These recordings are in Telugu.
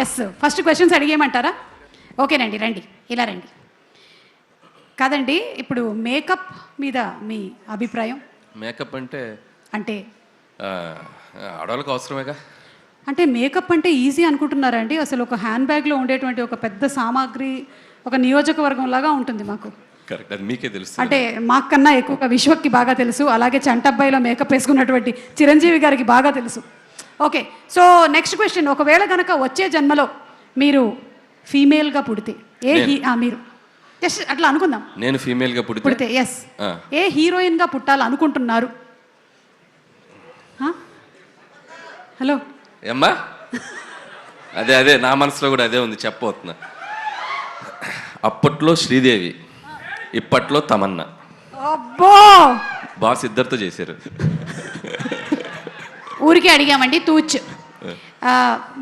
Yes, first questions అడిగేయమంటారా? ఓకేనండి, రండి, ఇలా రండి. కాదండి, ఇప్పుడు మేకప్ మీద మీ అభిప్రాయం? మేకప్ అంటే అంటే ఆడవాళ్ళకి అవసరమేగా. అంటే మేకప్ అంటే ఈజీ అనుకుంటున్నారా అండి? అసలు ఒక హ్యాండ్ బ్యాగ్లో ఉండేటువంటి ఒక పెద్ద సామాగ్రి ఒక నియోజకవర్గం లాగా ఉంటుంది మాకు. కరెక్ట్, అది మీకే తెలుసు. అంటే మాకన్నా ఎక్కువగా విశ్వక్కి బాగా తెలుసు, అలాగే చంటబ్బాయిలో మేకప్ వేసుకున్నటువంటి చిరంజీవి గారికి బాగా తెలుసు. ఓకే, సో నెక్స్ట్ క్వశ్చన్, ఒకవేళ కనుక వచ్చే జన్మలో మీరు ఫీమేల్గా పుడితే మీరు జస్ట్ అట్లా అనుకుందాం, నేను ఫీమేల్గా పుడితే ఎస్, ఏ హీరోయిన్గా పుట్టాలనుకుంటున్నారు? హలో ఏమ్మా, అదే నా మనసులో కూడా అదే ఉంది, చెప్పబోతున్నా. అప్పట్లో శ్రీదేవి, ఇప్పట్లో తమన్నా. అబ్బో, బాస్ ఇద్దరితో చేశారు. ఊరికే అడిగామండి, తూచ్.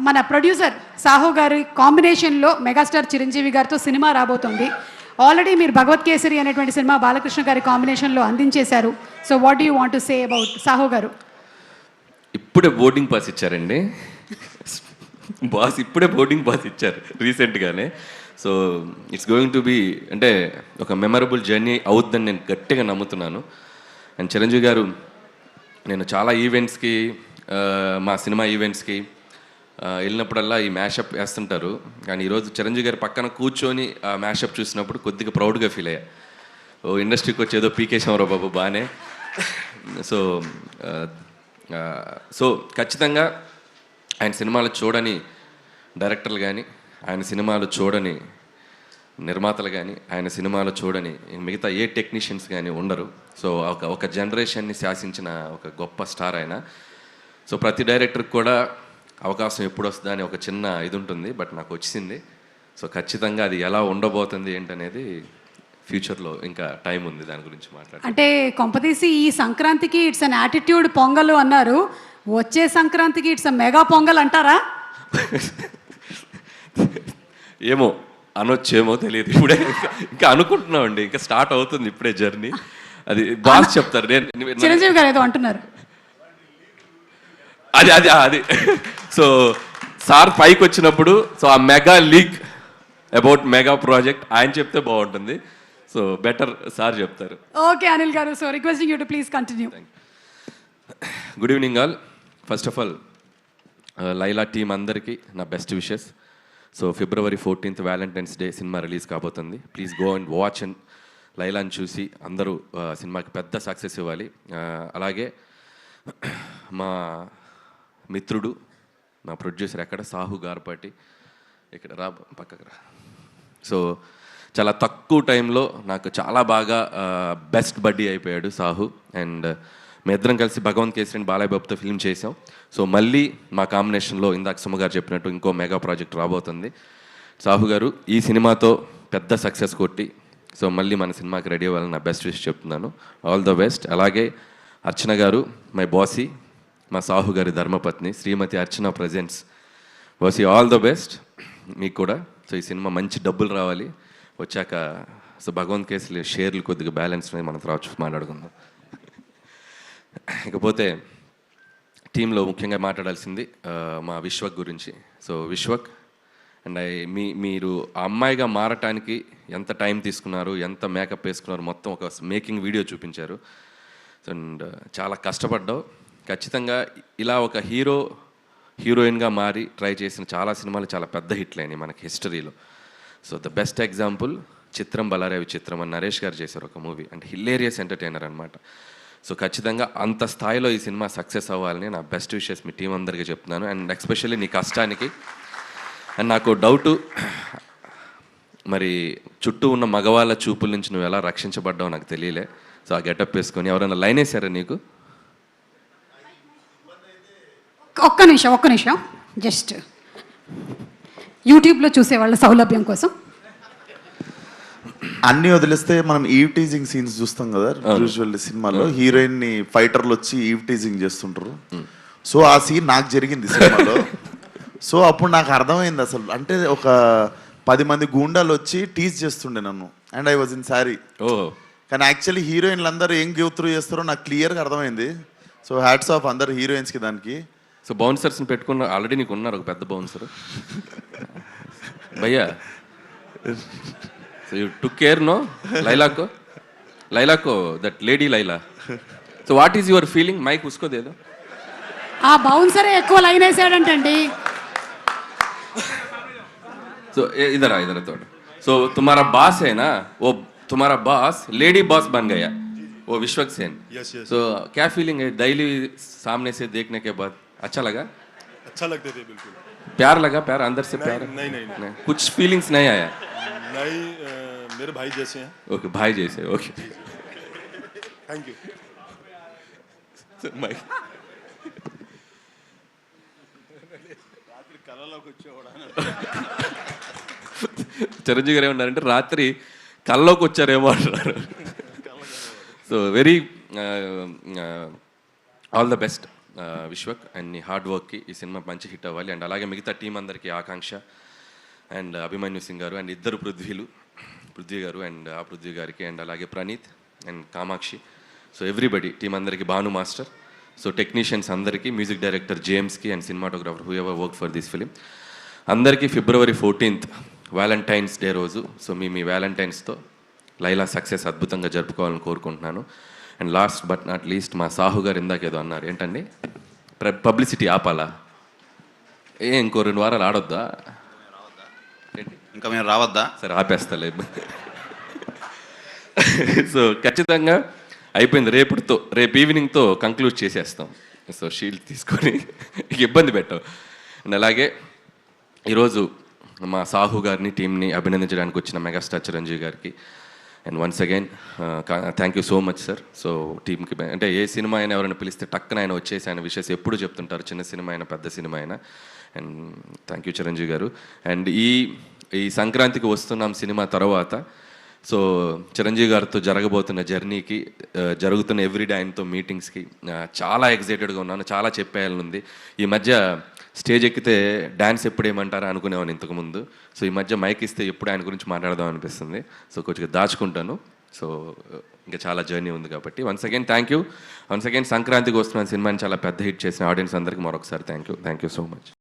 మన ప్రొడ్యూసర్ సాహు గారి కాంబినేషన్లో మెగాస్టార్ చిరంజీవి గారితో సినిమా రాబోతుంది. ఆల్రెడీ మీరు భగవత్ కేసరి అనేటువంటి సినిమా బాలకృష్ణ గారి కాంబినేషన్లో అందించేశారు. So what do you want to say about Sahu గారు? ఇప్పుడే బోర్డింగ్ పాస్ ఇచ్చారండి బాస్, ఇప్పుడే బోర్డింగ్ పాస్ ఇచ్చారు రీసెంట్గానే. So it's going to be అంటే ఒక మెమరబుల్ జర్నీ అవుద్దని నేను గట్టిగా నమ్ముతున్నాను. అండ్ చిరంజీవి గారు, నేను చాలా ఈవెంట్స్కి, మా సినిమా ఈవెంట్స్కి వెళ్ళినప్పుడల్లా ఈ మ్యాషప్ వేస్తుంటారు. కానీ ఈరోజు చిరంజీవి గారి పక్కన కూర్చొని ఆ మ్యాషప్ చూసినప్పుడు కొద్దిగా ప్రౌడ్గా ఫీల్ అయ్యా. ఓ ఇండస్ట్రీకి వచ్చి ఏదో పీకేశామరా బాబు బాగానే. సో ఖచ్చితంగా ఆయన సినిమాలు చూడని డైరెక్టర్లు కానీ, ఆయన సినిమాలు చూడని నిర్మాతలు కానీ, ఆయన సినిమాలు చూడని మిగతా ఏ టెక్నీషియన్స్ కానీ ఉండరు. సో ఒక జనరేషన్ని శాసించిన ఒక గొప్ప స్టార్ ఆయన. సో ప్రతి డైరెక్టర్కి కూడా అవకాశం ఎప్పుడు వస్తుందా అని ఒక చిన్న ఇది ఉంటుంది, బట్ నాకు వచ్చింది. సో ఖచ్చితంగా అది ఎలా ఉండబోతుంది ఏంటనేది ఫ్యూచర్లో ఇంకా టైం ఉంది దాని గురించి మాట్లాడాలి. అంటే కొంపదీసి ఈ సంక్రాంతికి ఇట్స్ అన్ యాటిట్యూడ్ పొంగల్ అన్నారు, వచ్చే సంక్రాంతికి ఇట్స్ అ మెగా పొంగల్ అంటారా? ఏమో అనొచ్చేమో తెలియదు, ఇప్పుడే ఇంకా అనుకుంటున్నామండి, ఇంకా స్టార్ట్ అవుతుంది ఇప్పుడే జర్నీ. అది బాగా చెప్తారు. చిరంజీవి గారు ఏదో అంటున్నారు, అది సో సార్ పైకి వచ్చినప్పుడు సో ఆ mega leak about mega project ఆయన చెప్తే బాగుంటుంది. సో బెటర్ సార్ చెప్తారు. ఓకే అనిల్ గారు, so requesting you to please continue. Good evening all. First of all Laila team అందరికీ నా best wishes. So February 14th Valentine's day cinema release కాబోతుంది. Please go and watch and లైలాని చూసి అందరూ సినిమాకి పెద్ద సక్సెస్ ఇవ్వాలి. అలాగే మా మిత్రుడు, మా ప్రొడ్యూసర్ ఎక్కడ, సాహు గార్పాటి, ఇక్కడ రా పక్కకు రా. సో చాలా తక్కువ టైంలో నాకు చాలా బాగా బెస్ట్ బడ్డీ అయిపోయాడు సాహు. అండ్ మీ ఇద్దరం కలిసి భగవంత్ కేసరి అండ్ బాలయ్య బాబుతో ఫిల్మ్ చేసాం. సో మళ్ళీ మా కాంబినేషన్లో ఇందాక సుమ గారు చెప్పినట్టు ఇంకో మెగా ప్రాజెక్ట్ రాబోతుంది. సాహు గారు ఈ సినిమాతో పెద్ద సక్సెస్ కొట్టి సో మళ్ళీ మన సినిమాకి రెడీ అవ్వాలని నా బెస్ట్ విష్ చెప్తున్నాను. All the best. అలాగే అర్చన గారు, మై బాసీ, మా సాహు గారి ధర్మపత్ని Shrimati Archana presents. Bossy all the best మీకు కూడా. సో ఈ సినిమా మంచి డబ్బులు రావాలి వచ్చాక. సో భగవంత్ కేసులు షేర్లు కొద్దిగా బ్యాలెన్స్ మనం తర్వాత మాట్లాడుకుందాం. ఇకపోతే టీంలో ముఖ్యంగా మాట్లాడాల్సింది మా విశ్వక్ గురించి. సో విశ్వక్ అండ్ మీరు ఆ అమ్మాయిగా మారటానికి ఎంత టైం తీసుకున్నారు, ఎంత మేకప్ వేసుకున్నారు, మొత్తం ఒక మేకింగ్ వీడియో చూపించారు. అండ్ చాలా కష్టపడ్డావు. ఖచ్చితంగా ఇలా ఒక హీరోయిన్గా మారి ట్రై చేసిన చాలా సినిమాలు చాలా పెద్ద హిట్లు అయినాయి మనకి హిస్టరీలో. సో ద బెస్ట్ ఎగ్జాంపుల్ చిత్రం బలారే విచిత్రం అని నరేష్ గారు చేశారు ఒక మూవీ. అంటే హిలేరియస్ ఎంటర్టైనర్ అనమాట. సో ఖచ్చితంగా అంత స్థాయిలో ఈ సినిమా సక్సెస్ అవ్వాలని నా బెస్ట్ విషెస్ మీ టీం అందరికీ చెప్తున్నాను. అండ్ ఎస్పెషల్లీ నీ కష్టానికి. అండ్ నాకు డౌటు, మరి చుట్టూ ఉన్న మగవాళ్ళ చూపుల నుంచి నువ్వు ఎలా రక్షించబడ్డావు నాకు తెలియలే. సో ఆ గెటప్ వేసుకొని ఎవరైనా లైన్ వేసారా నీకు? ఒక్క నిమిషం జస్ట్ యూట్యూబ్లో చూసే వాళ్ళ సౌలభ్యం కోసం అన్ని వదిలేస్తే మనం ఈవ్ టీజింగ్ సీన్స్ చూస్తాం కదా యూజువల్లీ సినిమాలో. హీరోయిన్ ని ఫైటర్లు వచ్చి ఈవ్ టీజింగ్ చేస్తుంటారు. సో ఆ సీన్ నాకు జరిగింది సినిమాలో. సో అప్పుడు నాకు అర్థమైంది అసలు, అంటే ఒక 10 మంది గూండాలు వచ్చి టీజ్ చేస్తుండే నన్ను. And I was in sorry. కానీ యాక్చువల్లీ హీరోయిన్లు అందరూ ఏం గివ్ త్రూ చేస్తారో నాకు క్లియర్గా అర్థమైంది. సో హ్యాట్స్ ఆఫ్ అందరు హీరోయిన్స్కి దానికి. సో బౌన్సర్స్ని పెట్టుకున్న ఆల్రెడీ నీకు ఉన్నారు ఒక పెద్ద బౌన్సర్ భయ్యా. So you took care no లైలాకో that lady Laila. So what is your feeling? Mike ఉసుకోదేదో. ఆ బౌన్సరే ఎక్కువ లైన్ వేసాడంటండి. సో इधर थोड़ा. सो तुम्हारा बॉस है ना, वो तुम्हारा बॉस लेडी बॉस बन गया, वो विश्वक सेन. सो क्या फीलिंग है डेली सामने से देखने के बाद? अच्छा लगा? अच्छा लगते थे बिल्कुल. प्यार लगा? प्यार अंदर से प्यार? नहीं. कुछ फीलिंग्स नहीं आया? नहीं, मेरे भाई जैसे हैं. ओके, भाई जैसे. Okay, thank you. Mic Chiranjeevi garu ఏమన్నారంటే రాత్రి కల్లోకి వచ్చారేమో అంటున్నారు. So very all the best Vishwak and నీ హార్డ్ వర్క్కి ఈ సినిమా మంచి హిట్ అవ్వాలి. అండ్ అలాగే మిగతా టీం అందరికీ ఆకాంక్ష అండ్ అభిమన్యు సింగ్ గారు అండ్ ఇద్దరు పృథ్వీ గారు అండ్ ఆ పృథ్వీ గారికి అండ్ అలాగే Praneeth and Kamakshi. So everybody team అందరికీ, భాను మాస్టర్, సో టెక్నీషియన్స్ అందరికీ, మ్యూజిక్ డైరెక్టర్ జేమ్స్కి and cinematographer who ever work for this film అందరికీ February 14th వ్యాలంటైన్స్ డే రోజు. సో మీ వ్యాలంటైన్స్తో లైలా సక్సెస్ అద్భుతంగా జరుపుకోవాలని కోరుకుంటున్నాను. And last but not least మా సాహు గారు ఇందాకేదో అన్నారు, ఏంటండి పబ్లిసిటీ ఆపాలా? ఇంకో 2 వారాలు ఆడొద్దా? ఇంకా మేము రావద్దా? సరే ఆపేస్తలే. సో ఖచ్చితంగా అయిపోయింది. రేపు ఈవినింగ్తో కంక్లూడ్ చేసేస్తాం. సో షీల్డ్ తీసుకొని ఇబ్బంది పెట్టాం. అండ్ అలాగే ఈరోజు మా సాహు గారిని టీంని అభినందించడానికి వచ్చిన మెగాస్టార్ చిరంజీవి గారికి and once again thank you so much sir. So టీంకి అంటే ఏ సినిమా అయినా ఎవరైనా పిలిస్తే టక్కున ఆయన వచ్చేసి ఆయన విషయస్ ఎప్పుడు చెప్తుంటారు, చిన్న సినిమా అయినా పెద్ద సినిమా అయినా. అండ్ థ్యాంక్ యూ చిరంజీవి గారు. అండ్ ఈ సంక్రాంతికి వస్తున్నాం సినిమా తర్వాత సో చిరంజీవి గారితో జరగబోతున్న జర్నీకి, జరుగుతున్న ఎవ్రీడే ఆయనతో మీటింగ్స్కి చాలా ఎక్సైటెడ్గా ఉన్నాను. చాలా చెప్పేయాలనుంది. ఈ మధ్య స్టేజ్ ఎక్కితే డ్యాన్స్ ఎప్పుడు ఏమంటారా అనుకునేవాడిని ఇంతకుముందు. సో ఈ మధ్య మైక్ ఇస్తే ఎప్పుడు ఆయన గురించి మాట్లాడదాం అనిపిస్తుంది. సో కొంచెం దాచుకుంటాను. సో ఇంకా చాలా జర్నీ ఉంది కాబట్టి once again thank you. Once again సంక్రాంతికి వస్తున్న సినిమాని చాలా పెద్ద హిట్ చేసిన ఆడియన్స్ అందరికీ మరొకసారి థ్యాంక్ యూ సో మచ్.